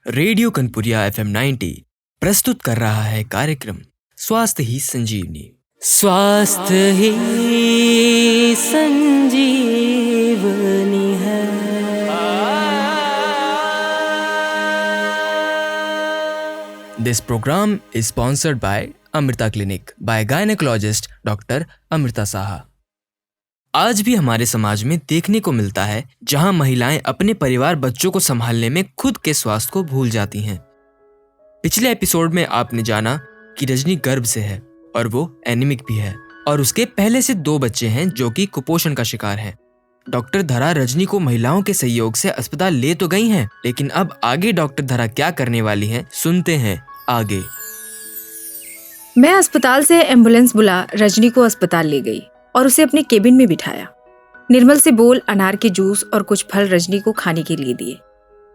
Radio कनपुरिया FM 90 प्रस्तुत कर रहा है कार्यक्रम स्वास्थ्य ही संजीवनी। स्वास्थ्य ही संजीवनी है। This program is sponsored by Amrita clinic by gynecologist doctor Amrita Saha. आज भी हमारे समाज में देखने को मिलता है जहां महिलाएं अपने परिवार बच्चों को संभालने में खुद के स्वास्थ्य को भूल जाती हैं। पिछले एपिसोड में आपने जाना कि रजनी गर्भ से है और वो एनीमिक भी है और उसके पहले से 2 बच्चे हैं जो कि कुपोषण का शिकार हैं। डॉक्टर धरा रजनी को महिलाओं के सहयोग से अस्पताल ले तो गई हैं, लेकिन अब आगे डॉक्टर धरा क्या करने वाली हैं, सुनते हैं आगे। मैं अस्पताल से एम्बुलेंस बुला रजनी को अस्पताल ले गई और उसे अपने केबिन में बिठाया। निर्मल से बोल अनार के जूस और कुछ फल रजनी को खाने के लिए दिए।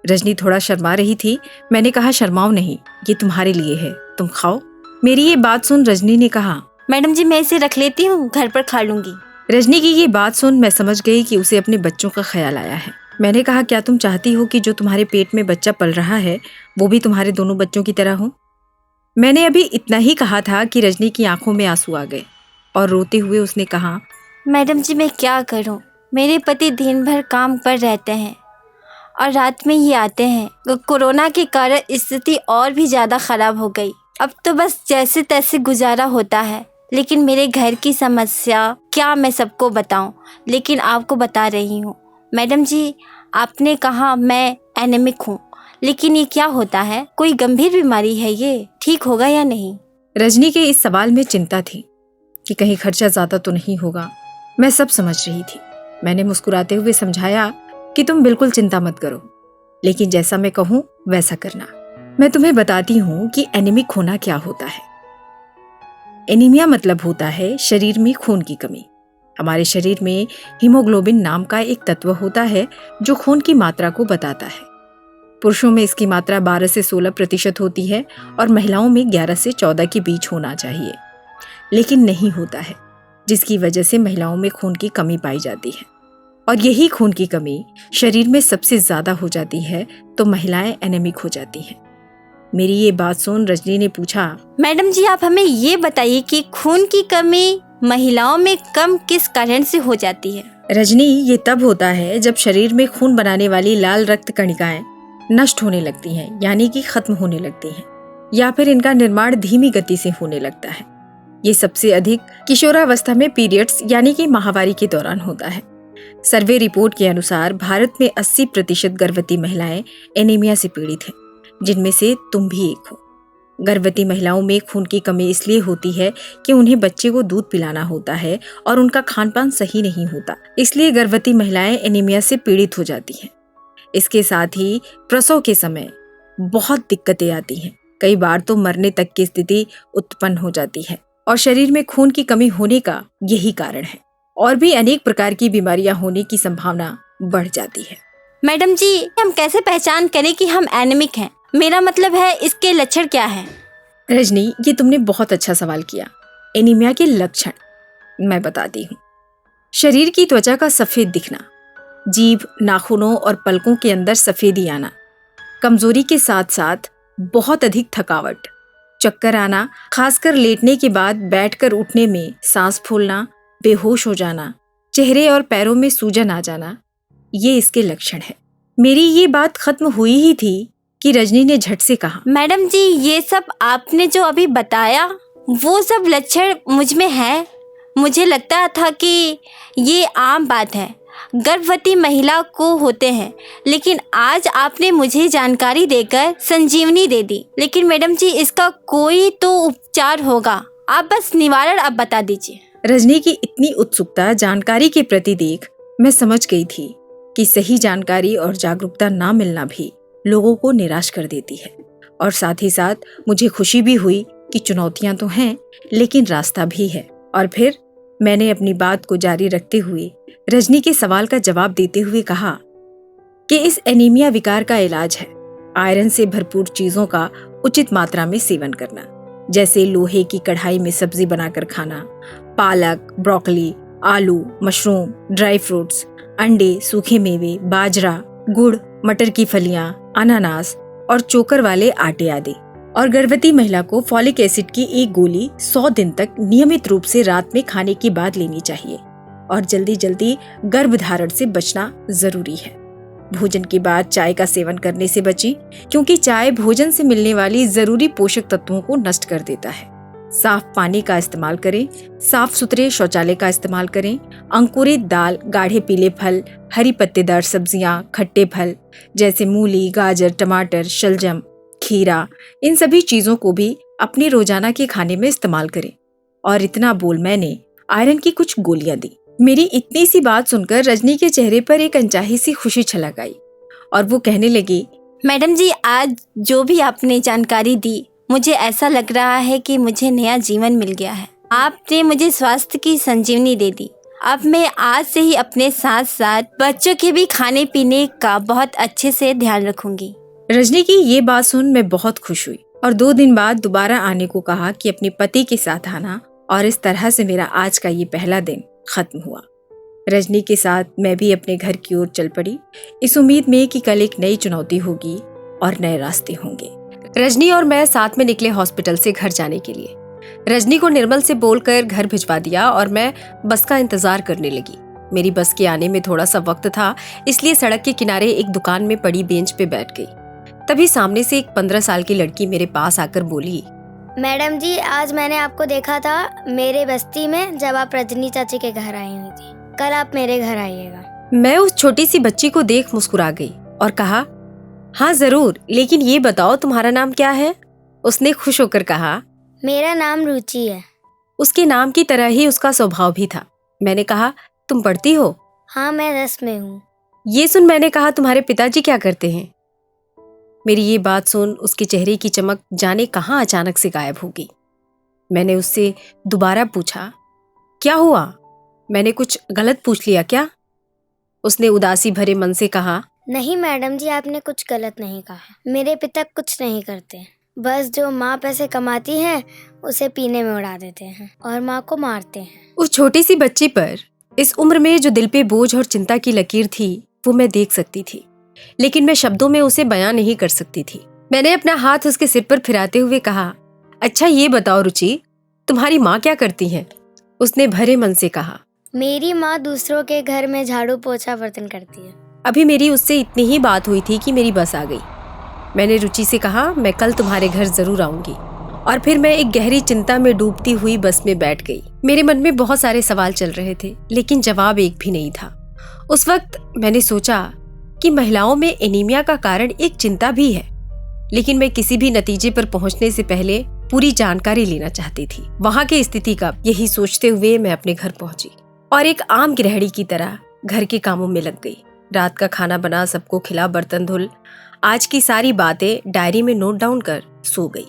रजनी थोड़ा शर्मा रही थी। मैंने कहा, शर्माओ नहीं, ये तुम्हारे लिए है, तुम खाओ। मेरी ये बात सुन रजनी ने कहा, मैडम जी मैं इसे रख लेती हूँ, घर पर खा लूंगी। रजनी की ये बात सुन मैं समझ गई कि उसे अपने बच्चों का ख्याल आया है। मैंने कहा, क्या तुम चाहती हो कि जो तुम्हारे पेट में बच्चा पल रहा है वो भी तुम्हारे दोनों बच्चों की तरह हो? मैंने अभी इतना ही कहा था कि रजनी की आंखों में आंसू आ गए और रोते हुए उसने कहा, मैडम जी मैं क्या करूं, मेरे पति दिन भर काम पर रहते हैं और रात में ही आते हैं। कोरोना के कारण स्थिति और भी ज़्यादा ख़राब हो गई। अब तो बस जैसे तैसे गुजारा होता है, लेकिन मेरे घर की समस्या क्या मैं सबको बताऊं, लेकिन आपको बता रही हूं। मैडम जी आपने कहा मैं एनीमिक हूं, लेकिन ये क्या होता है? कोई गंभीर बीमारी है, ये ठीक होगा या नहीं? रजनी के इस सवाल में चिंता थी कि कहीं खर्चा ज़्यादा तो नहीं होगा। मैं सब समझ रही थी। मैंने मुस्कुराते हुए समझाया कि तुम बिल्कुल चिंता मत करो, लेकिन जैसा मैं कहूँ वैसा करना। मैं तुम्हें बताती हूँ कि एनीमिक होना क्या होता है। एनीमिया मतलब होता है शरीर में खून की कमी। हमारे शरीर में हीमोग्लोबिन नाम का एक तत्व होता है जो खून की मात्रा को बताता है। पुरुषों में इसकी मात्रा 12 से 16% होती है और महिलाओं में 11 से 14 के बीच होना चाहिए, लेकिन नहीं होता है, जिसकी वजह से महिलाओं में खून की कमी पाई जाती है। और यही खून की कमी शरीर में सबसे ज़्यादा हो जाती है तो महिलाएं एनीमिक हो जाती हैं। मेरी ये बात सुन रजनी ने पूछा, मैडम जी आप हमें ये बताइए कि खून की कमी महिलाओं में कम किस कारण से हो जाती है? रजनी, ये तब होता है जब शरीर में खून बनाने वाली लाल रक्त कणिकाएं नष्ट होने लगती हैं, यानी कि खत्म होने लगती हैं, या फिर इनका निर्माण धीमी गति से होने लगता है। ये सबसे अधिक किशोरावस्था में पीरियड्स यानी कि माहवारी के दौरान होता है। सर्वे रिपोर्ट के अनुसार भारत में 80% गर्भवती महिलाएं एनीमिया से पीड़ित हैं, जिनमें से तुम भी एक हो। गर्भवती महिलाओं में खून की कमी इसलिए होती है कि उन्हें बच्चे को दूध पिलाना होता है और उनका खान पान सही नहीं होता, इसलिए गर्भवती महिलाएं एनीमिया से पीड़ित हो जाती हैं। इसके साथ ही प्रसव के समय बहुत दिक्कतें आती हैं। कई बार तो मरने तक की स्थिति उत्पन्न हो जाती है और शरीर में खून की कमी होने का यही कारण है। और भी अनेक प्रकार की बीमारियां होने की संभावना बढ़ जाती है। मैडम जी हम कैसे पहचान करें कि हम एनीमिक हैं? मेरा मतलब है इसके लक्षण क्या हैं? रजनी, ये तुमने बहुत अच्छा सवाल किया। एनीमिया के लक्षण मैं बताती हूँ। शरीर की त्वचा का सफेद दिखना, जीभ, नाखूनों और पलकों के अंदर सफेदी आना, कमजोरी के साथ साथ बहुत अधिक थकावट, चक्कर आना, खासकर लेटने के बाद बैठकर उठने में सांस फूलना, बेहोश हो जाना, चेहरे और पैरों में सूजन आ जाना, ये इसके लक्षण है। मेरी ये बात खत्म हुई ही थी कि रजनी ने झट से कहा, मैडम जी ये सब आपने जो अभी बताया वो सब लक्षण मुझ में है। मुझे लगता था कि ये आम बात है, गर्भवती महिला को होते हैं, लेकिन आज आपने मुझे जानकारी देकर संजीवनी दे दी। लेकिन मैडम जी इसका कोई तो उपचार होगा, आप बस निवारण अब बता दीजिए। रजनी की इतनी उत्सुकता जानकारी के प्रति देख मैं समझ गई थी कि सही जानकारी और जागरूकता ना मिलना भी लोगों को निराश कर देती है। और साथ ही साथ मुझे खुशी भी हुई कि चुनौतियां तो हैं, लेकिन रास्ता भी है। और फिर मैंने अपनी बात को जारी रखते हुए रजनी के सवाल का जवाब देते हुए कहा कि इस एनीमिया विकार का इलाज है आयरन से भरपूर चीजों का उचित मात्रा में सेवन करना, जैसे लोहे की कढ़ाई में सब्जी बनाकर खाना, पालक, ब्रोकली, आलू, मशरूम, ड्राई फ्रूट्स, अंडे, सूखे मेवे, बाजरा, गुड़, मटर की फलियां, अनानास, और चोकर वाले आटे आदि। और गर्भवती महिला को फॉलिक एसिड की एक गोली 100 दिन तक नियमित रूप से रात में खाने के बाद लेनी चाहिए। और जल्दी जल्दी गर्भधारण से बचना जरूरी है। भोजन के बाद चाय का सेवन करने से बचें, क्योंकि चाय भोजन से मिलने वाली जरूरी पोषक तत्वों को नष्ट कर देता है। साफ पानी का इस्तेमाल करें, साफ सुथरे शौचालय का इस्तेमाल करें। अंकुरित दाल, गाढ़े पीले फल, हरी पत्तेदार सब्जियां, खट्टे फल जैसे मूली, गाजर, टमाटर, शलजम, खीरा, इन सभी चीजों को भी अपने रोजाना के खाने में इस्तेमाल करें। और इतना बोल मैंने आयरन की कुछ गोलियां दी। मेरी इतनी सी बात सुनकर रजनी के चेहरे पर एक अनचाही सी खुशी छलक आई और वो कहने लगी, मैडम जी, आज जो भी आपने जानकारी दी, मुझे ऐसा लग रहा है कि मुझे नया जीवन मिल गया है। आपने मुझे स्वास्थ्य की संजीवनी दे दी। अब मैं आज से ही अपने साथ साथ बच्चों के भी खाने पीने का बहुत अच्छे से ध्यान रखूंगी। रजनी की ये बात सुन मैं बहुत खुश हुई और 2 दिन बाद दोबारा आने को कहा कि अपने पति के साथ आना। और इस तरह से मेरा आज का ये पहला दिन खत्म हुआ। रजनी के साथ मैं भी अपने घर की ओर चल पड़ी, इस उम्मीद में कि कल एक नई चुनौती होगी और नए रास्ते होंगे। रजनी और मैं साथ में निकले हॉस्पिटल से घर जाने के लिए। रजनी को निर्मल से बोलकर घर भिजवा दिया और मैं बस का इंतजार करने लगी। मेरी बस के आने में थोड़ा सा वक्त था, इसलिए सड़क के किनारे एक दुकान में पड़ी बेंच पे बैठ गई। तभी सामने से एक 15 साल की लड़की मेरे पास आकर बोली, मैडम जी, आज मैंने आपको देखा था मेरे बस्ती में जब आप रजनी चाची के घर आई हुई थी। कल आप मेरे घर आइएगा। मैं उस छोटी सी बच्ची को देख मुस्कुरा गई और कहा, हाँ जरूर, लेकिन ये बताओ तुम्हारा नाम क्या है? उसने खुश होकर कहा, मेरा नाम रुचि है। उसके नाम की तरह ही उसका स्वभाव भी था। मैंने कहा, तुम पढ़ती हो? हाँ, मैं 10 में हूँ। ये सुन मैंने कहा, तुम्हारे पिताजी क्या करते हैं? मेरी ये बात सुन उसके चेहरे की चमक जाने कहाँ अचानक से गायब हो गई। मैंने उससे दोबारा पूछा, क्या हुआ? मैंने कुछ गलत पूछ लिया क्या? उसने उदासी भरे मन से कहा, नहीं मैडम जी, आपने कुछ गलत नहीं कहा। मेरे पिता कुछ नहीं करते, बस जो माँ पैसे कमाती है उसे पीने में उड़ा देते हैं और माँ को मारते हैं। उस छोटी सी बच्ची पर इस उम्र में जो दिल पे बोझ और चिंता की लकीर थी वो मैं देख सकती थी, लेकिन मैं शब्दों में उसे बयां नहीं कर सकती थी। मैंने अपना हाथ उसके सिर पर फिराते हुए कहा, अच्छा ये बताओ रुचि, तुम्हारी माँ क्या करती हैं? उसने भरे मन से कहा, मेरी माँ दूसरों के घर में झाड़ू पोछा बर्तन करती है। अभी मेरी उससे इतनी ही बात हुई थी कि मेरी बस आ गई। मैंने रुचि से कहा, मैं कल तुम्हारे घर जरूर आऊंगी। और फिर मैं एक गहरी चिंता में डूबती हुई बस में बैठ गई। मेरे मन में बहुत सारे सवाल चल रहे थे, लेकिन जवाब एक भी नहीं था। उस वक्त मैंने सोचा कि महिलाओं में एनीमिया का कारण एक चिंता भी है, लेकिन मैं किसी भी नतीजे पर पहुंचने से पहले पूरी जानकारी लेना चाहती थी वहां की स्थिति का। यही सोचते हुए मैं अपने घर पहुंची और एक आम गृहिणी की तरह घर के कामों में लग गई। रात का खाना बना, सबको खिला, बर्तन धुल, आज की सारी बातें डायरी में नोट डाउन कर सो गई,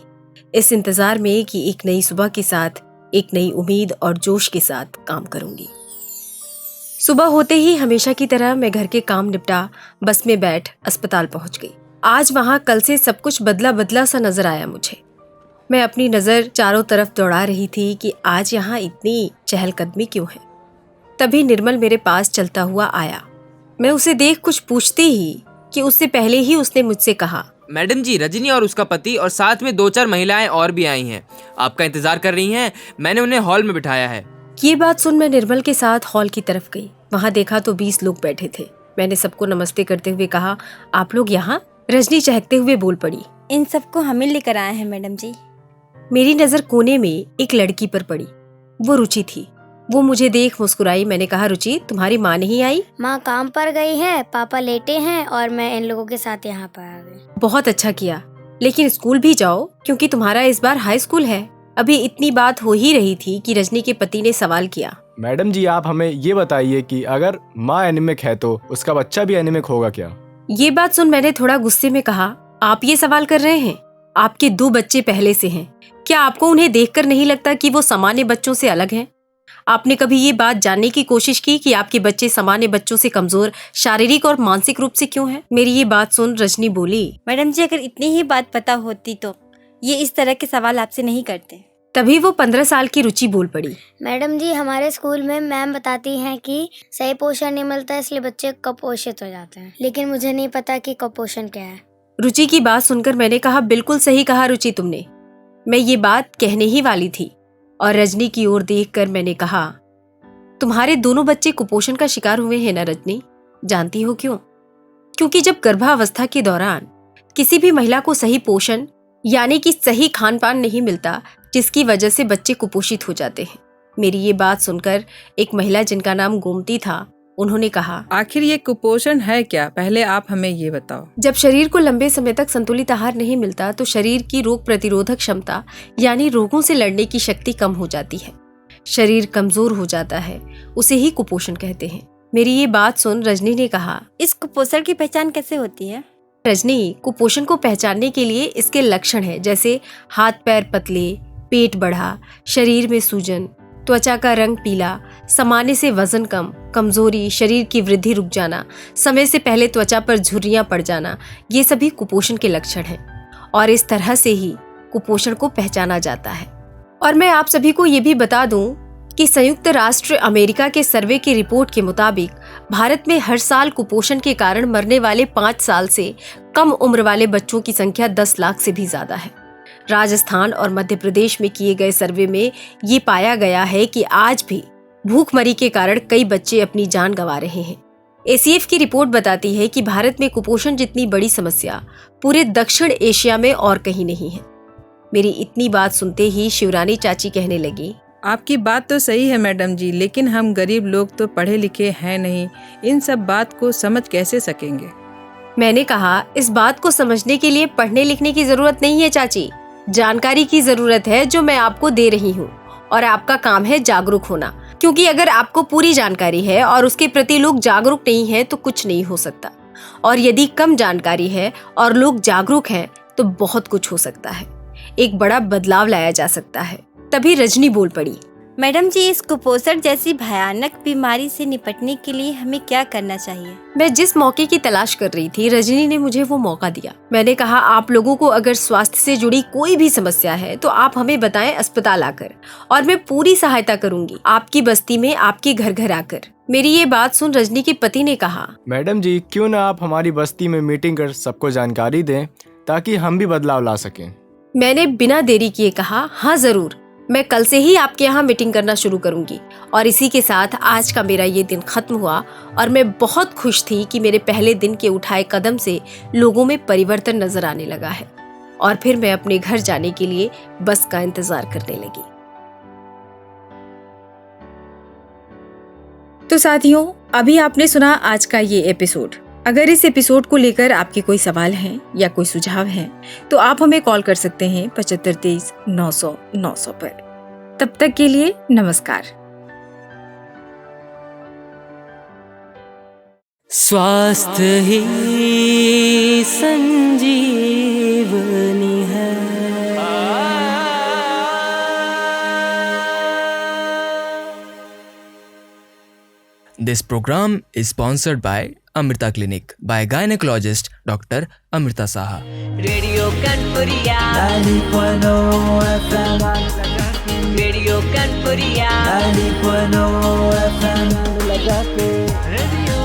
इस इंतजार में कि एक नई सुबह के साथ एक नई उम्मीद और जोश के साथ काम करूंगी। सुबह होते ही हमेशा की तरह मैं घर के काम निपटा बस में बैठ अस्पताल पहुंच गई। आज वहां कल से सब कुछ बदला बदला सा नजर आया मुझे। मैं अपनी नजर चारों तरफ दौड़ा रही थी कि आज यहाँ इतनी चहलकदमी क्यों है। तभी निर्मल मेरे पास चलता हुआ आया। मैं उसे देख कुछ पूछती ही कि उससे पहले ही उसने मुझसे कहा, मैडम जी, रजनी और उसका पति और साथ में 2-4 महिलाएं और भी आई हैं, आपका इंतजार कर रही हैं। मैंने उन्हें हॉल में बिठाया है। ये बात सुन मैं निर्मल के साथ हॉल की तरफ गई। वहां देखा तो 20 लोग बैठे थे। मैंने सबको नमस्ते करते हुए कहा, आप लोग यहाँ? रजनी चहकते हुए बोल पड़ी, इन सबको हमें लेकर आए हैं मैडम जी। मेरी नजर कोने में एक लड़की पर पड़ी। वो रुचि थी। वो मुझे देख मुस्कुराई। मैंने कहा, रुचि तुम्हारी माँ नहीं आई? माँ काम पर गई है, पापा लेटे हैं और मैं इन लोगों के साथ यहाँ पर आ गई। बहुत अच्छा किया, लेकिन स्कूल भी जाओ क्योंकि तुम्हारा इस बार हाई स्कूल है। अभी इतनी बात हो ही रही थी कि रजनी के पति ने सवाल किया, मैडम जी आप हमें ये बताइए कि अगर माँ एनीमिक है तो उसका बच्चा भी एनीमिक होगा क्या? ये बात सुन मैंने थोड़ा गुस्से में कहा, आप ये सवाल कर रहे हैं? आपके 2 बच्चे पहले से हैं, क्या आपको उन्हें देखकर नहीं लगता कि वो सामान्य बच्चों से अलग हैं? आपने कभी ये बात जानने की कोशिश की कि आपके बच्चे सामान्य बच्चों से कमजोर शारीरिक और मानसिक रूप से क्यों हैं? मेरी ये बात सुन रजनी बोली, मैडम जी, अगर इतनी ही बात पता होती तो ये इस तरह के सवाल आपसे नहीं करते। तभी वो 15 साल की रुचि बोल पड़ी, मैडम जी, हमारे स्कूल में मैम बताती हैं कि सही पोषण नहीं मिलता इसलिए बच्चे कुपोषित हो जाते हैं, लेकिन मुझे नहीं पता कि कुपोषण क्या है। रुचि की बात सुनकर मैंने कहा, बिल्कुल सही कहा रुचि तुमने, मैं ये बात कहने ही वाली थी। और रजनी की ओर देखकर मैंने कहा, तुम्हारे दोनों बच्चे कुपोषण का शिकार हुए हैं ना रजनी? जानती हो क्यों? क्योंकि जब गर्भावस्था के दौरान किसी भी महिला को सही पोषण यानी कि सही खान पान नहीं मिलता, जिसकी वजह से बच्चे कुपोषित हो जाते हैं। मेरी ये बात सुनकर एक महिला जिनका नाम गोमती था, उन्होंने कहा, आखिर ये कुपोषण है क्या? पहले आप हमें ये बताओ। जब शरीर को लंबे समय तक संतुलित आहार नहीं मिलता तो शरीर की रोग प्रतिरोधक क्षमता यानी रोगों से लड़ने की शक्ति कम हो जाती है, शरीर कमजोर हो जाता है, उसे ही कुपोषण कहते हैं। मेरी ये बात सुन रजनी ने कहा, इस कुपोषण की पहचान कैसे होती है? रजनी, कुपोषण को पहचानने के लिए इसके लक्षण हैं, जैसे हाथ पैर पतले, पेट बढ़ा, शरीर में सूजन, त्वचा का रंग पीला, समाने से वजन कम, कमजोरी, शरीर की वृद्धि रुक जाना, समय से पहले त्वचा पर झुर्रियां पड़ जाना, ये सभी कुपोषण के लक्षण हैं और इस तरह से ही कुपोषण को पहचाना जाता है। और मैं आप सभी को ये भी बता दूं कि संयुक्त राष्ट्र अमेरिका के सर्वे की रिपोर्ट के मुताबिक भारत में हर साल कुपोषण के कारण मरने वाले 5 साल से कम उम्र वाले बच्चों की संख्या 10 लाख से भी ज्यादा है। राजस्थान और मध्य प्रदेश में किए गए सर्वे में ये पाया गया है कि आज भी भूखमरी के कारण कई बच्चे अपनी जान गंवा रहे हैं। ACF की रिपोर्ट बताती है कि भारत में कुपोषण जितनी बड़ी समस्या पूरे दक्षिण एशिया में और कहीं नहीं है। मेरी इतनी बात सुनते ही शिवरानी चाची कहने लगी, आपकी बात तो सही है मैडम जी, लेकिन हम गरीब लोग तो पढ़े लिखे हैं नहीं, इन सब बात को समझ कैसे सकेंगे? मैंने कहा, इस बात को समझने के लिए पढ़ने लिखने की जरूरत नहीं है चाची, जानकारी की जरूरत है जो मैं आपको दे रही हूँ और आपका काम है जागरूक होना। क्योंकि अगर आपको पूरी जानकारी है और उसके प्रति लोग जागरूक नहीं है तो कुछ नहीं हो सकता, और यदि कम जानकारी है और लोग जागरूक हैं तो बहुत कुछ हो सकता है, एक बड़ा बदलाव लाया जा सकता है। तभी रजनी बोल पड़ी, मैडम जी, इस कुपोषण जैसी भयानक बीमारी से निपटने के लिए हमें क्या करना चाहिए? मैं जिस मौके की तलाश कर रही थी, रजनी ने मुझे वो मौका दिया। मैंने कहा, आप लोगों को अगर स्वास्थ्य से जुड़ी कोई भी समस्या है तो आप हमें बताएं अस्पताल आकर, और मैं पूरी सहायता करूंगी आपकी बस्ती में, आपके घर घर आकर। मेरी ये बात सुन रजनी के पति ने कहा, मैडम जी, क्यों ना आप हमारी बस्ती में मीटिंग कर सबको जानकारी दें ताकि हम भी बदलाव ला सकें। मैंने बिना देरी किए कहा, हाँ जरूर, मैं कल से ही आपके यहाँ मीटिंग करना शुरू करूंगी। और इसी के साथ आज का मेरा ये दिन खत्म हुआ और मैं बहुत खुश थी कि मेरे पहले दिन के उठाए कदम से लोगों में परिवर्तन नजर आने लगा है। और फिर मैं अपने घर जाने के लिए बस का इंतजार करने लगी। तो साथियों, अभी आपने सुना आज का ये एपिसोड। अगर इस एपिसोड को लेकर आपके कोई सवाल हैं या कोई सुझाव हैं तो आप हमें कॉल कर सकते हैं 7523 900 900 पर। तब तक के लिए नमस्कार। स्वास्थ्य ही संजीवनी है। This program is sponsored by Amrita Clinic by gynecologist Dr. Amrita Saha. Radio Kanpuriya 90.0 FM, radio Kanpuriya 90.0 FM लगा के रेडियो